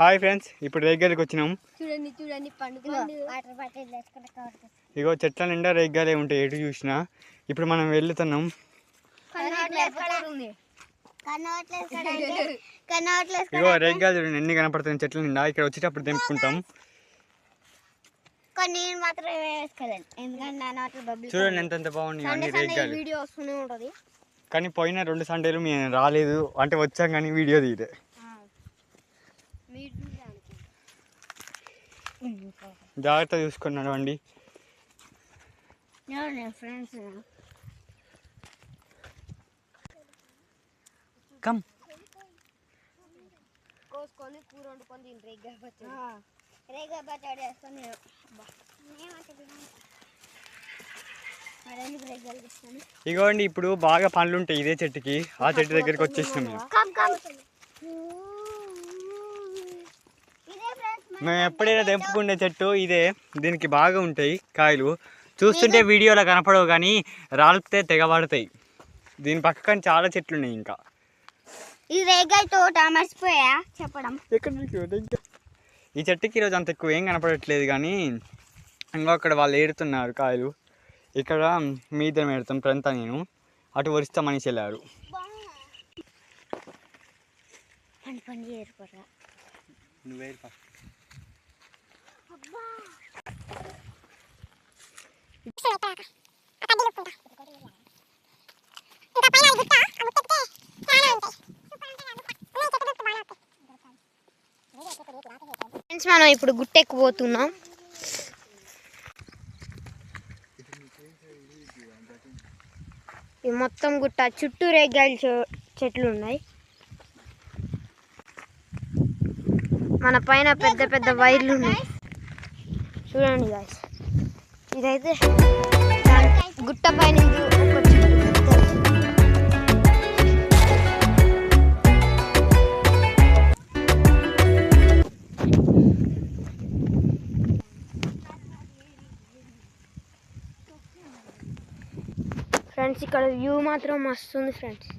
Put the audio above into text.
Hi friends, ఇప్పుడు రేగ్గాలికి వచ్చినాం. చూడండి చూడండి పండుగ వాటర్ బాటిల్ వేసుకుంటే కవర్. ఇగో చెట్ల నిండా రేగ్గాలే ఉంటాయి ఎటు చూసినా. ఇప్పుడు మనం వెళ్తున్నాం. ఇగో రేగ్గాలు చూడండి ఎన్ని కనపడుతున్నాయి చెట్ల నిండా. ఇక్కడ వచ్చేటప్పుడు తెంపుకుంటాం. చూడండి ఎంత బాగున్నాయి అన్ని రేగ్గాలు. కానీ పోయిన 2 సండేలు మేము రాలేదు, అంటే వచ్చాం కానీ వీడియో తీయలే. జాగ్రత్త చూసుకున్నాడు అండి. కమ్ కోసుకొని కూర వండుకొని తిని రేగ్గా పచ్చడి వేసుకొని. ఇగోండి ఇప్పుడు బాగా పండ్లు ఉంటాయి ఇదే చెట్టుకి. ఆ చెట్టు దగ్గరికి వచ్చేసినాం మేము ఎప్పుడైనా తెంపుకునే చెట్టు ఇదే. దీనికి బాగా ఉంటాయి కాయలు. చూస్తుంటే వీడియోలో కనపడవు కానీ రాలితే తెగబడతాయి. దీని పక్కన చాలా చెట్లు ఉన్నాయి. ఇంకా చెప్పడం ఈ చెట్టుకి ఈరోజు అంత ఎక్కువ ఏం కనపడట్లేదు కానీ ఇంకా అక్కడ వాళ్ళు ఏడుతున్నారు కాయలు. ఇక్కడ మీ ఇద్దరం ఏడుతాం, ప్రంతా నేను. అటు వరిస్తా మనిషి వెళ్ళారు. మనం ఇప్పుడు గుట్టెక్కిపోతున్నాం. ఈ మొత్తం గుట్ట చుట్టూ రేగ్గాయల చెట్లు ఉన్నాయి. మన పైన పెద్ద పెద్ద వైర్లు ఉన్నాయి చూడండి గాయ్స్. ఇదైతే గుట్ట పైన ఫ్రెండ్స్. ఇక్కడ వ్యూ మాత్రం మస్తుంది ఫ్రెండ్స్.